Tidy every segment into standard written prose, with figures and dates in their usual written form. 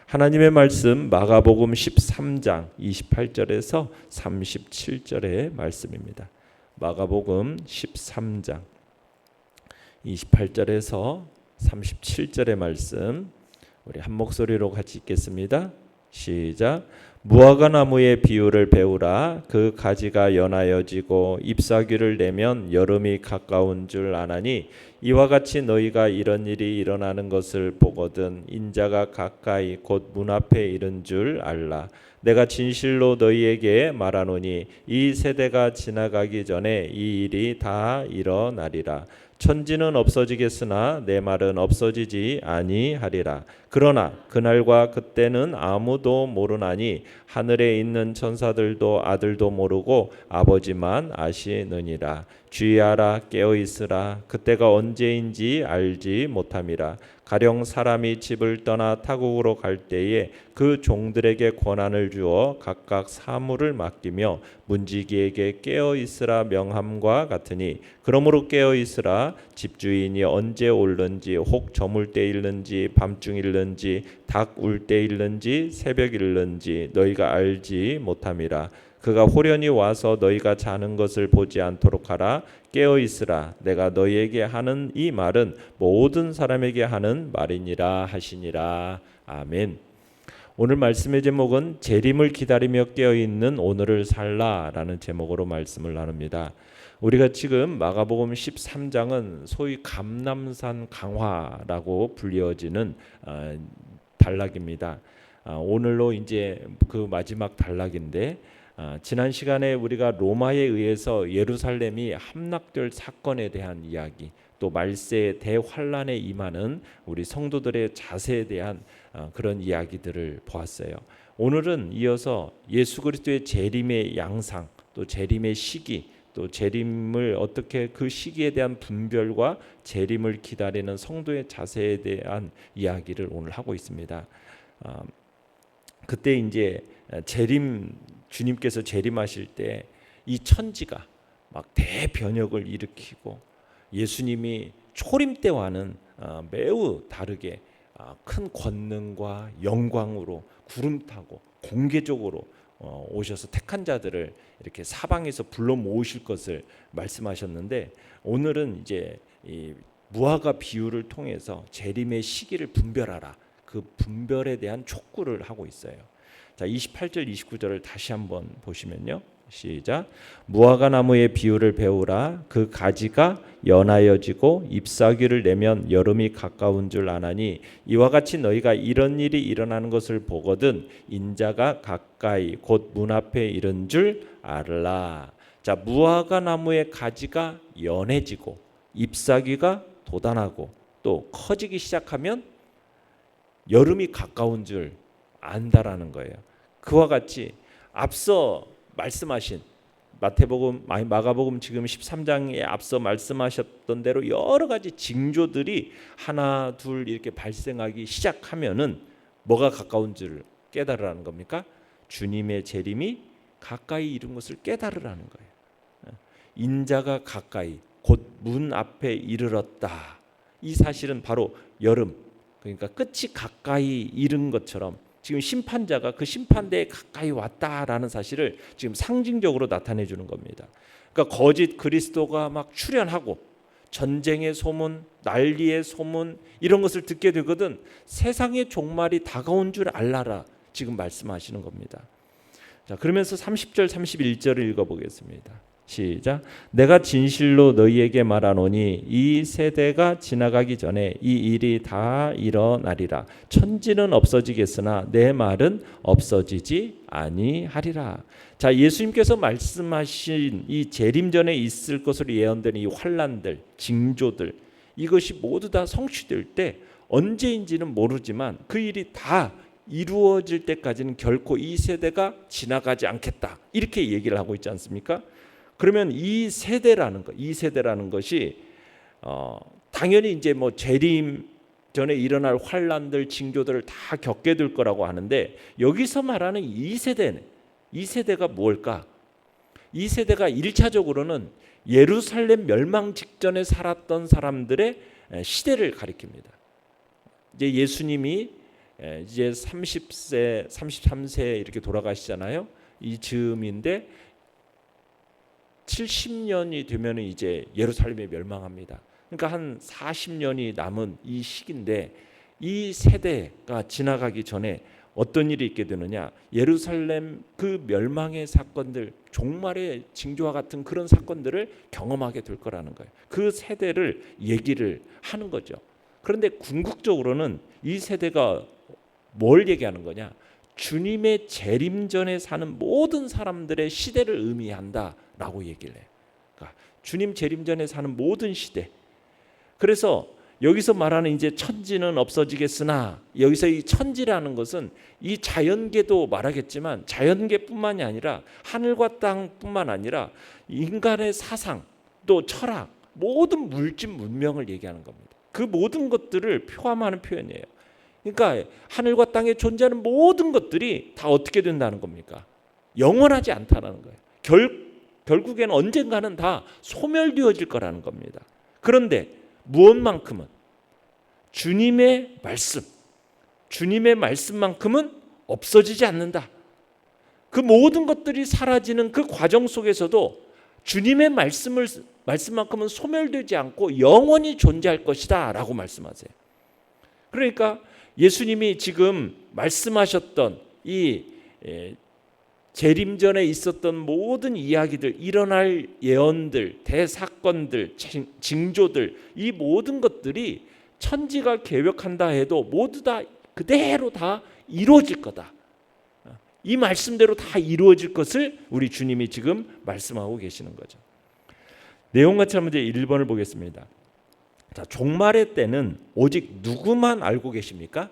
하나님의 말씀 마가복음 13장 28절에서 37절의 말씀입니다. 마가복음 13장 28절에서 37절의 말씀 우리 한 목소리로 같이 읽겠습니다. 시작. 무화과 나무의 비유를 배우라. 그 가지가 연하여지고 잎사귀를 내면 여름이 가까운 줄 아나니 이와 같이 너희가 이런 일이 일어나는 것을 보거든 인자가 가까이 곧 문 앞에 이른 줄 알라. 내가 진실로 너희에게 말하노니 이 세대가 지나가기 전에 이 일이 다 일어나리라. 천지는 없어지겠으나 내 말은 없어지지 아니하리라. 그러나 그날과 그때는 아무도 모르나니 하늘에 있는 천사들도 아들도 모르고 아버지만 아시느니라. 주의하라, 깨어있으라. 그때가 언제인지 알지 못함이라. 가령 사람이 집을 떠나 타국으로 갈 때에 그 종들에게 권한을 주어 각각 사물을 맡기며 문지기에게 깨어있으라 명함과 같으니 그러므로 깨어있으라. 집주인이 언제 올는지 혹 저물 때 일는지 밤중 일는지 닭 울 때 일는지 새벽 일는지 너희가 알지 못함이라. 그가 호련히 와서 너희가 자는 것을 보지 않도록 하라. 깨어 있으라. 내가 너희에게 하는 이 말은 모든 사람에게 하는 말이니라 하시니라. 아멘. 오늘 말씀의 제목은 재림을 기다리며 깨어 있는 오늘을 살라라는 제목으로 말씀을 나눕니다. 우리가 지금 마가복음 13장은 소위 감람산 강화라고 불리어지는 단락입니다. 오늘로 이제 그 마지막 단락인데 지난 시간에 우리가 로마에 의해서 예루살렘이 함락될 사건에 대한 이야기, 또 말세의 대환란에 임하는 우리 성도들의 자세에 대한 그런 이야기들을 보았어요. 오늘은 이어서 예수 그리스도의 재림의 양상, 또 재림의 시기, 또 재림을 어떻게 그 시기에 대한 분별과 재림을 기다리는 성도의 자세에 대한 이야기를 오늘 하고 있습니다. 그때 이제 주님께서 재림하실 때 이 천지가 막 대변혁을 일으키고 예수님이 초림 때와는 매우 다르게 큰 권능과 영광으로 구름 타고 공개적으로 오셔서 택한 자들을 이렇게 사방에서 불러 모으실 것을 말씀하셨는데, 오늘은 이제 이 무화과 비유를 통해서 재림의 시기를 분별하라, 그 분별에 대한 촉구를 하고 있어요. 자, 28절 29절을 다시 한번 보시면요. 시작. 무화과 나무의 비유를 배우라. 그 가지가 연하여지고 잎사귀를 내면 여름이 가까운 줄 아나니 이와 같이 너희가 이런 일이 일어나는 것을 보거든 인자가 가까이 곧 문 앞에 이른 줄 알라. 자, 무화과 나무의 가지가 연해지고 잎사귀가 돋아나고 또 커지기 시작하면 여름이 가까운 줄 안다라는 거예요. 그와 같이 앞서 말씀하신 마가복음 지금 13장에 앞서 말씀하셨던 대로 여러 가지 징조들이 하나 둘 이렇게 발생하기 시작하면은 뭐가 가까운 줄 깨달으라는 겁니까? 주님의 재림이 가까이 이른 것을 깨달으라는 거예요. 인자가 가까이 곧 문 앞에 이르렀다. 이 사실은 바로 여름, 그러니까 끝이 가까이 이른 것처럼 지금 심판자가 그 심판대에 가까이 왔다라는 사실을 지금 상징적으로 나타내 주는 겁니다. 그러니까 거짓 그리스도가 막 출현하고 전쟁의 소문, 난리의 소문 이런 것을 듣게 되거든 세상의 종말이 다가온 줄 알라라 지금 말씀하시는 겁니다. 자, 그러면서 30절 31절을 읽어보겠습니다. 시작. 내가 진실로 너희에게 말하노니 이 세대가 지나가기 전에 이 일이 다 일어나리라. 천지는 없어지겠으나 내 말은 없어지지 아니하리라. 자, 예수님께서 말씀하신 이 재림 전에 있을 것으로 예언된 이 환란들, 징조들, 이것이 모두 다 성취될 때 언제인지는 모르지만 그 일이 다 이루어질 때까지는 결코 이 세대가 지나가지 않겠다, 이렇게 얘기를 하고 있지 않습니까? 그러면 이 세대라는 것이 당연히 이제 뭐 재림 전에 일어날 환란들, 징조들을 다 겪게 될 거라고 하는데, 여기서 말하는 이 세대가 뭘까? 이 세대가 1차적으로는 예루살렘 멸망 직전에 살았던 사람들의 시대를 가리킵니다. 이제 예수님이 이제 30세, 33세 이렇게 돌아가시잖아요. 이 즈음인데 70년이 되면 이제 예루살렘이 멸망합니다. 그러니까 한 40년이 남은 이 시기인데 이 세대가 지나가기 전에 어떤 일이 있게 되느냐? 예루살렘 그 멸망의 사건들, 종말의 징조와 같은 그런 사건들을 경험하게 될 거라는 거예요. 그 세대를 얘기를 하는 거죠. 그런데 궁극적으로는 이 세대가 뭘 얘기하는 거냐? 주님의 재림 전에 사는 모든 사람들의 시대를 의미한다라고 얘기를 해요. 그러니까 주님 재림 전에 사는 모든 시대. 그래서 여기서 말하는 이제 천지는 없어지겠으나, 여기서 이 천지라는 것은 이 자연계도 말하겠지만 자연계뿐만이 아니라 하늘과 땅뿐만 아니라 인간의 사상 또 철학, 모든 물질 문명을 얘기하는 겁니다. 그 모든 것들을 포함하는 표현이에요. 그러니까 하늘과 땅에 존재하는 모든 것들이 다 어떻게 된다는 겁니까? 영원하지 않다는 거예요. 결국에는 언젠가는 다 소멸되어질 거라는 겁니다. 그런데 무엇만큼은 주님의 말씀, 주님의 말씀만큼은 없어지지 않는다. 그 모든 것들이 사라지는 그 과정 속에서도 주님의 말씀만큼은 소멸되지 않고 영원히 존재할 것이다 라고 말씀하세요. 그러니까 예수님이 지금 말씀하셨던 이 재림 전에 있었던 모든 이야기들, 일어날 예언들, 대사건들, 징조들, 이 모든 것들이 천지가 계획한다 해도 모두 다 그대로 다 이루어질 거다. 이 말씀대로 다 이루어질 것을 우리 주님이 지금 말씀하고 계시는 거죠. 내용같이 한번 이제 1번을 보겠습니다. 자, 종말의 때는 오직 누구만 알고 계십니까?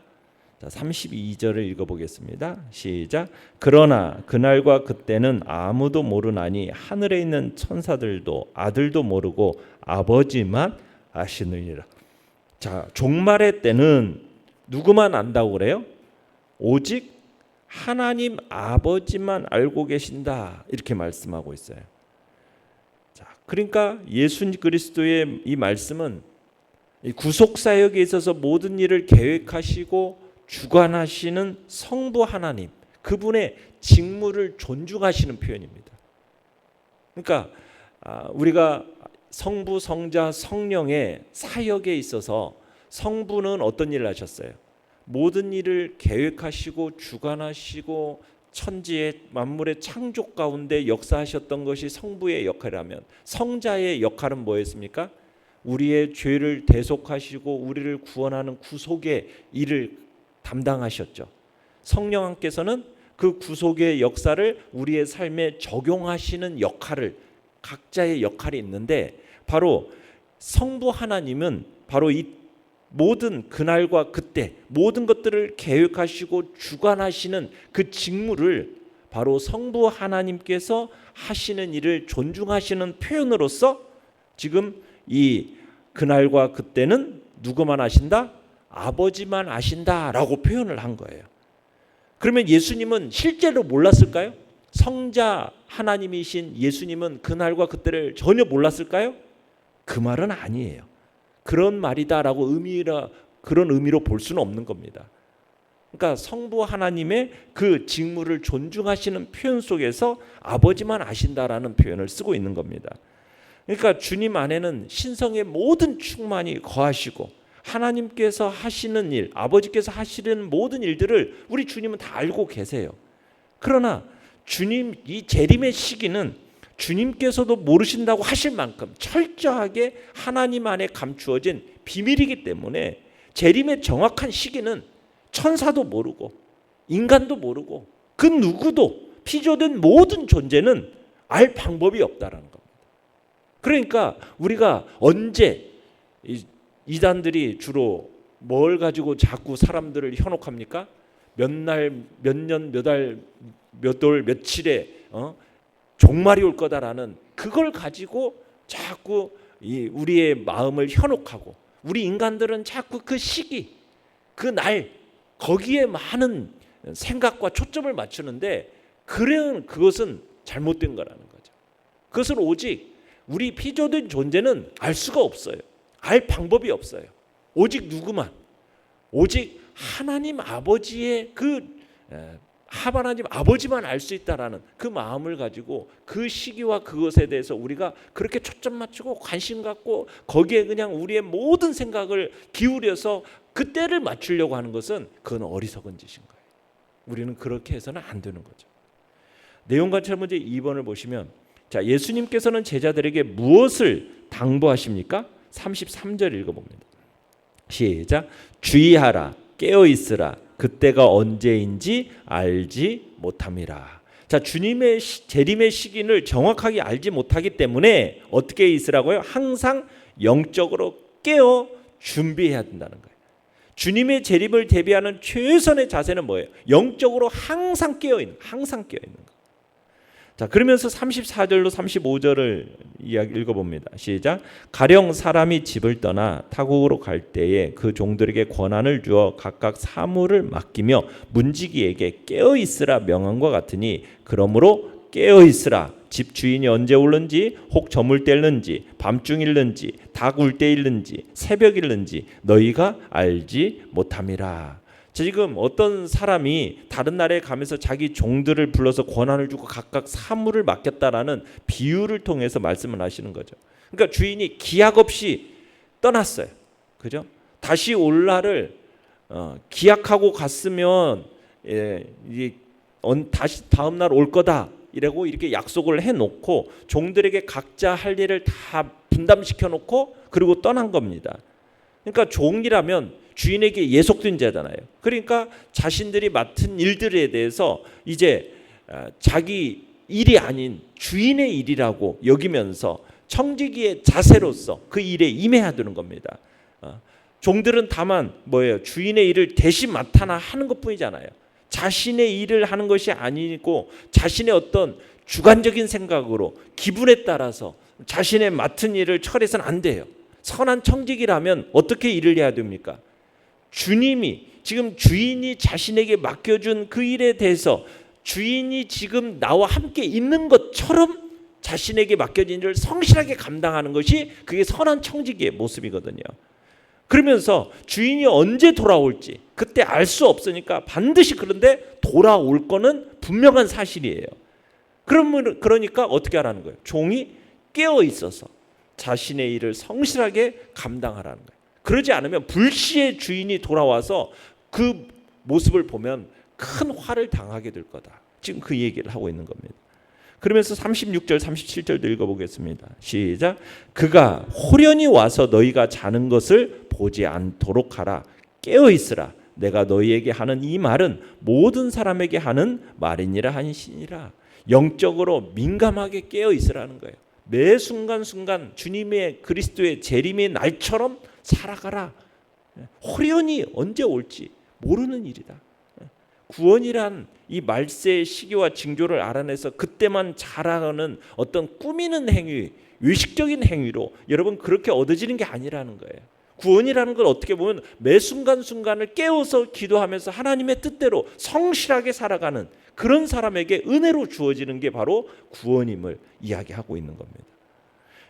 자, 32절을 읽어보겠습니다. 시작. 그러나 그날과 그때는 아무도 모르나니 하늘에 있는 천사들도 아들도 모르고 아버지만 아시느니라. 자, 종말의 때는 누구만 안다고 그래요? 오직 하나님 아버지만 알고 계신다, 이렇게 말씀하고 있어요. 자, 그러니까 예수 그리스도의 이 말씀은 구속 사역에 있어서 모든 일을 계획하시고 주관하시는 성부 하나님, 그분의 직무를 존중하시는 표현입니다. 그러니까 우리가 성부, 성자, 성령의 사역에 있어서 성부는 어떤 일을 하셨어요? 모든 일을 계획하시고 주관하시고 천지의 만물의 창조 가운데 역사하셨던 것이 성부의 역할이라면, 성자의 역할은 뭐였습니까? 우리의 죄를 대속하시고 우리를 구원하는 구속의 일을 담당하셨죠. 성령께서는 그 구속의 역사를 우리의 삶에 적용하시는 역할을, 각자의 역할이 있는데, 바로 성부 하나님은 바로 이 모든 그날과 그때 모든 것들을 계획하시고 주관하시는 그 직무를 바로 성부 하나님께서 하시는 일을 존중하시는 표현으로서 지금 이 그날과 그때는 누구만 아신다? 아버지만 아신다라고 표현을 한 거예요. 그러면 예수님은 실제로 몰랐을까요? 성자 하나님이신 예수님은 그날과 그때를 전혀 몰랐을까요? 그 말은 아니에요. 그런 말이다라고 그런 의미로 볼 수는 없는 겁니다. 그러니까 성부 하나님의 그 직무를 존중하시는 표현 속에서 아버지만 아신다라는 표현을 쓰고 있는 겁니다. 그러니까 주님 안에는 신성의 모든 충만이 거하시고 하나님께서 하시는 일, 아버지께서 하시는 모든 일들을 우리 주님은 다 알고 계세요. 그러나 주님 이 재림의 시기는 주님께서도 모르신다고 하실 만큼 철저하게 하나님 안에 감추어진 비밀이기 때문에 재림의 정확한 시기는 천사도 모르고 인간도 모르고 그 누구도 피조된 모든 존재는 알 방법이 없다라는 겁니다. 그러니까 우리가 언제, 이단들이 주로 뭘 가지고 자꾸 사람들을 현혹합니까? 몇 날, 몇 년, 몇 달, 몇 월, 며칠에 종말이 올 거다라는 그걸 가지고 자꾸 우리의 마음을 현혹하고, 우리 인간들은 자꾸 그 시기, 그 날, 거기에 많은 생각과 초점을 맞추는데 그것은 잘못된 거라는 거죠. 그것을 오직 우리 피조된 존재는 알 수가 없어요. 알 방법이 없어요. 오직 누구만, 오직 하나님 아버지의 하나님 아버지만 알 수 있다라는 그 마음을 가지고 그 시기와 그것에 대해서 우리가 그렇게 초점 맞추고 관심 갖고 거기에 그냥 우리의 모든 생각을 기울여서 그 때를 맞추려고 하는 것은 그건 어리석은 짓인 거예요. 우리는 그렇게 해서는 안 되는 거죠. 내용 관찰 문제 2번을 보시면, 자, 예수님께서는 제자들에게 무엇을 당부하십니까? 33절 읽어봅니다. 시작. 주의하라, 깨어 있으라, 그때가 언제인지 알지 못함이라. 자, 주님의 재림의 시기를 정확하게 알지 못하기 때문에 어떻게 있으라고요? 항상 영적으로 깨어 준비해야 된다는 거예요. 주님의 재림을 대비하는 최선의 자세는 뭐예요? 영적으로 항상 깨어 있는 거. 자, 그러면서 34절로 35절을 읽어봅니다. 시작. 가령 사람이 집을 떠나 타국으로 갈 때에 그 종들에게 권한을 주어 각각 사물을 맡기며 문지기에게 깨어 있으라 명함과 같으니, 그러므로 깨어 있으라. 집 주인이 언제 올는지, 혹 저물 때일는지, 밤중일는지, 닭 울 때일는지, 새벽일는지 너희가 알지 못함이라. 지금 어떤 사람이 다른 나라에 가면서 자기 종들을 불러서 권한을 주고 각각 사물을 맡겼다라는 비유를 통해서 말씀을 하시는 거죠. 그러니까 주인이 기약 없이 떠났어요. 그죠? 다시 올 날을 기약하고 갔으면 다시 다음 날 올 거다 이라고 이렇게 약속을 해놓고 종들에게 각자 할 일을 다 분담시켜 놓고 그리고 떠난 겁니다. 그러니까 종이라면 주인에게 예속된 자잖아요. 그러니까 자신들이 맡은 일들에 대해서 이제 자기 일이 아닌 주인의 일이라고 여기면서 청지기의 자세로서 그 일에 임해야 되는 겁니다. 종들은 다만 뭐예요? 주인의 일을 대신 맡아나 하는 것뿐이잖아요. 자신의 일을 하는 것이 아니고 자신의 어떤 주관적인 생각으로 기분에 따라서 자신의 맡은 일을 처리해서는 안 돼요. 선한 청지기라면 어떻게 일을 해야 됩니까? 주님이 지금 주인이 자신에게 맡겨준 그 일에 대해서 주인이 지금 나와 함께 있는 것처럼 자신에게 맡겨진 일을 성실하게 감당하는 것이 그게 선한 청지기의 모습이거든요. 그러면서 주인이 언제 돌아올지 그때 알 수 없으니까 반드시 그런데 돌아올 거는 분명한 사실이에요. 그러니까 어떻게 하라는 거예요? 종이 깨어 있어서 자신의 일을 성실하게 감당하라는 거예요. 그러지 않으면 불시에 주인이 돌아와서 그 모습을 보면 큰 화를 당하게 될 거다. 지금 그 얘기를 하고 있는 겁니다. 그러면서 36절 37절도 읽어보겠습니다. 시작. 그가 호련히 와서 너희가 자는 것을 보지 않도록 하라. 깨어 있으라. 내가 너희에게 하는 이 말은 모든 사람에게 하는 말이니라 하시니라. 영적으로 민감하게 깨어 있으라는 거예요. 매 순간순간 주님의 그리스도의 재림의 날처럼 살아가라. 호련히 언제 올지 모르는 일이다. 구원이란 이 말세의 시기와 징조를 알아내서 그때만 자라가는 어떤 꾸미는 행위, 외식적인 행위로 여러분 그렇게 얻어지는 게 아니라는 거예요. 구원이라는 걸 어떻게 보면 매 순간순간을 깨워서 기도하면서 하나님의 뜻대로 성실하게 살아가는 그런 사람에게 은혜로 주어지는 게 바로 구원임을 이야기하고 있는 겁니다.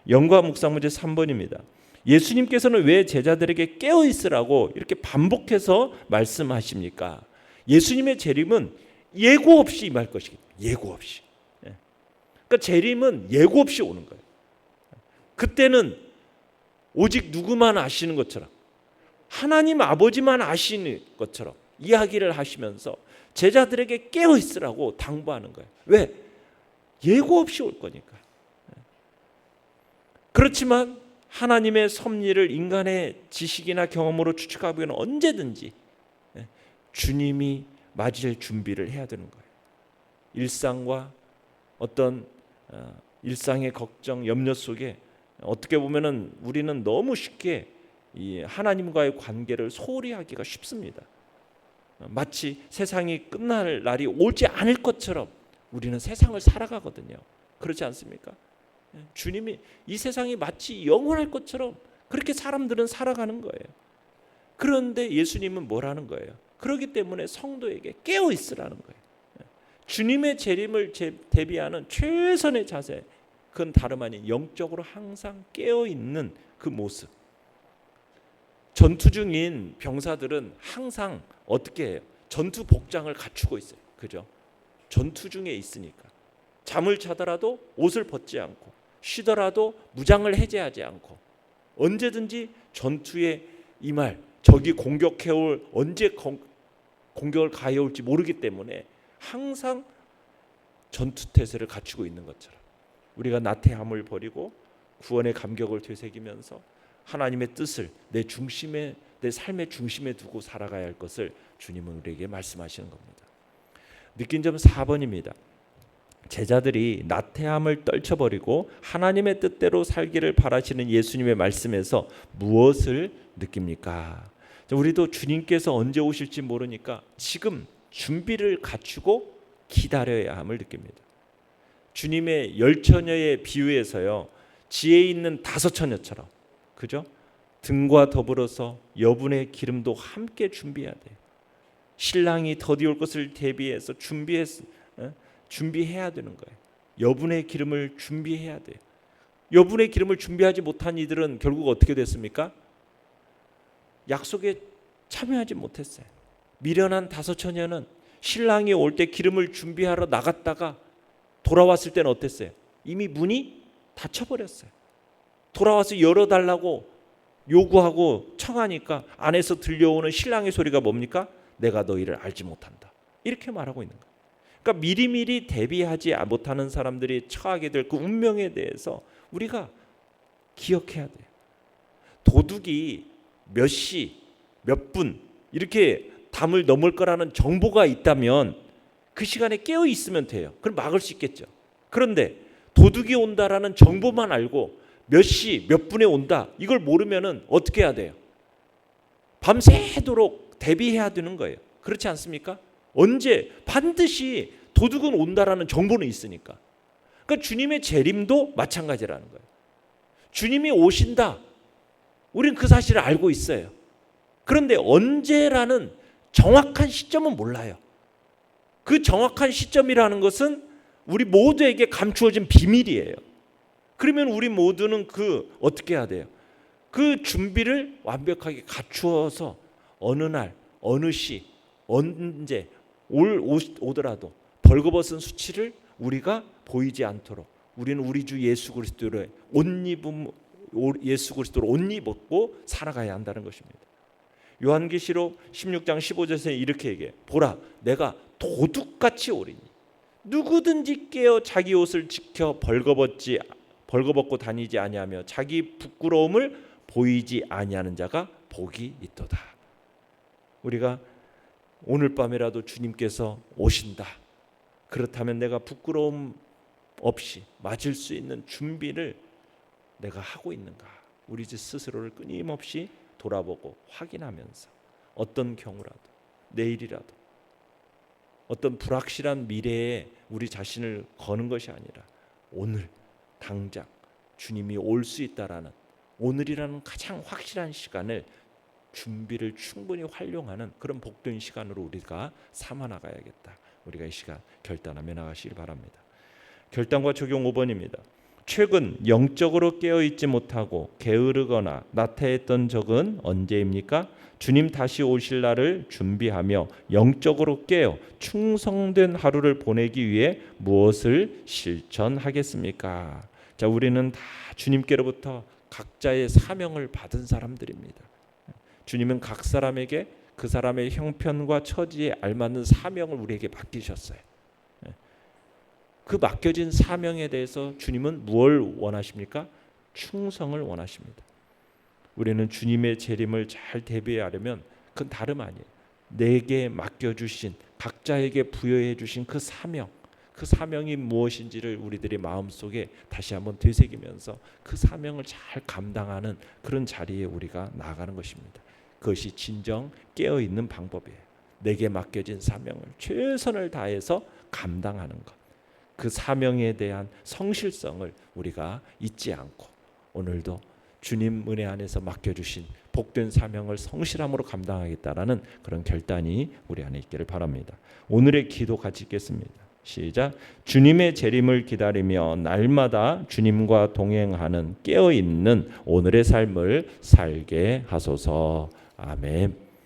영과 묵상 문제 3번입니다. 예수님께서는 왜 제자들에게 깨어 있으라고 이렇게 반복해서 말씀하십니까? 예수님의 재림은 예고 없이 임할 것이기 때문에 예고 없이. 그러니까 재림은 예고 없이 오는 거예요. 그때는 오직 누구만 아시는 것처럼 하나님 아버지만 아시는 것처럼 이야기를 하시면서 제자들에게 깨어 있으라고 당부하는 거예요. 왜? 예고 없이 올 거니까. 그렇지만 하나님의 섭리를 인간의 지식이나 경험으로 추측하기에는 언제든지 주님이 맞을 준비를 해야 되는 거예요. 일상과 어떤 일상의 걱정, 염려 속에 어떻게 보면은 우리는 너무 쉽게 이 하나님과의 관계를 소홀히 하기가 쉽습니다. 마치 세상이 끝날 날이 오지 않을 것처럼 우리는 세상을 살아가거든요. 그렇지 않습니까? 주님이 이 세상이 마치 영원할 것처럼 그렇게 사람들은 살아가는 거예요. 그런데 예수님은 뭐라는 거예요? 그렇기 때문에 성도에게 깨어 있으라는 거예요. 주님의 재림을 대비하는 최선의 자세, 그건 다름 아닌 영적으로 항상 깨어 있는 그 모습. 전투 중인 병사들은 항상 어떻게 해요? 전투 복장을 갖추고 있어요. 그죠? 전투 중에 있으니까. 잠을 자더라도 옷을 벗지 않고, 쉬더라도 무장을 해제하지 않고, 언제든지 전투에 임할, 적이 공격해올, 언제 공격을 가해올지 모르기 때문에 항상 전투 태세를 갖추고 있는 것처럼 우리가 나태함을 버리고 구원의 감격을 되새기면서 하나님의 뜻을 내 중심에, 내 삶의 중심에 두고 살아가야 할 것을 주님은 우리에게 말씀하시는 겁니다. 느낀 점 4번입니다. 제자들이 나태함을 떨쳐버리고 하나님의 뜻대로 살기를 바라시는 예수님의 말씀에서 무엇을 느낍니까? 우리도 주님께서 언제 오실지 모르니까 지금 준비를 갖추고 기다려야 함을 느낍니다. 주님의 10처녀의 비유에서요, 지혜 있는 5처녀처럼, 그죠? 등과 더불어서 여분의 기름도 함께 준비해야 돼요. 신랑이 더디올 것을 대비해서 준비해야 되는 거예요. 여분의 기름을 준비해야 돼요. 여분의 기름을 준비하지 못한 이들은 결국 어떻게 됐습니까? 약속에 참여하지 못했어요. 미련한 5처녀는 신랑이 올 때 기름을 준비하러 나갔다가 돌아왔을 때는 어땠어요? 이미 문이 닫혀버렸어요. 돌아와서 열어달라고 요구하고 청하니까 안에서 들려오는 신랑의 소리가 뭡니까? 내가 너희를 알지 못한다. 이렇게 말하고 있는 거예요. 그러니까 미리미리 대비하지 못하는 사람들이 처하게 될 그 운명에 대해서 우리가 기억해야 돼요. 도둑이 몇 시, 몇 분 이렇게 담을 넘을 거라는 정보가 있다면 그 시간에 깨어 있으면 돼요. 그럼 막을 수 있겠죠. 그런데 도둑이 온다라는 정보만 알고 몇 시, 몇 분에 온다 이걸 모르면은 어떻게 해야 돼요? 밤새도록 대비해야 되는 거예요. 그렇지 않습니까? 언제 반드시 도둑은 온다라는 정보는 있으니까. 그러니까 주님의 재림도 마찬가지라는 거예요. 주님이 오신다. 우리는 그 사실을 알고 있어요. 그런데 언제라는 정확한 시점은 몰라요. 그 정확한 시점이라는 것은 우리 모두에게 감추어진 비밀이에요. 그러면 우리 모두는 어떻게 해야 돼요? 그 준비를 완벽하게 갖추어서 어느 날, 어느 시, 언제 오더라도 벌거벗은 수치를 우리가 보이지 않도록 우리는 우리 주 예수 그리스도를 예수 그리스도로 옷 입고 살아가야 한다는 것입니다. 요한계시록 16장 15절에 이렇게 얘기해요. 보라, 내가 도둑같이 오리니 누구든지 깨어 자기 옷을 지켜 벌거벗고 다니지 아니하며 자기 부끄러움을 보이지 아니하는 자가 복이 있도다. 우리가 오늘 밤이라도 주님께서 오신다. 그렇다면 내가 부끄러움 없이 맞을 수 있는 준비를 내가 하고 있는가? 우리 스스로를 끊임없이 돌아보고 확인하면서 어떤 경우라도 내일이라도 어떤 불확실한 미래에 우리 자신을 거는 것이 아니라 오늘 당장 주님이 올 수 있다라는 오늘이라는 가장 확실한 시간을 준비를 충분히 활용하는 그런 복된 시간으로 우리가 삼아 나가야겠다. 우리가 이 시간 결단하며 나가시길 바랍니다. 결단과 적용 5번입니다. 최근 영적으로 깨어있지 못하고 게으르거나 나태했던 적은 언제입니까? 주님 다시 오실 날을 준비하며 영적으로 깨어 충성된 하루를 보내기 위해 무엇을 실천하겠습니까? 자, 우리는 다 주님께로부터 각자의 사명을 받은 사람들입니다. 주님은 각 사람에게 그 사람의 형편과 처지에 알맞는 사명을 우리에게 맡기셨어요. 그 맡겨진 사명에 대해서 주님은 무엇을 원하십니까? 충성을 원하십니다. 우리는 주님의 재림을 잘 대비하려면 그건 다름 아니에요. 내게 맡겨주신 각자에게 부여해 주신 그 사명이 무엇인지를 우리들의 마음속에 다시 한번 되새기면서 그 사명을 잘 감당하는 그런 자리에 우리가 나아가는 것입니다. 그것이 진정 깨어있는 방법이에요. 내게 맡겨진 사명을 최선을 다해서 감당하는 것. 그 사명에 대한 성실성을 우리가 잊지 않고 오늘도 주님 은혜 안에서 맡겨주신 복된 사명을 성실함으로 감당하겠다라는 그런 결단이 우리 안에 있기를 바랍니다. 오늘의 기도 같이 읽겠습니다. 시작. 주님의 재림을 기다리며 날마다 주님과 동행하는 깨어있는 오늘의 삶을 살게 하소서. 아멘.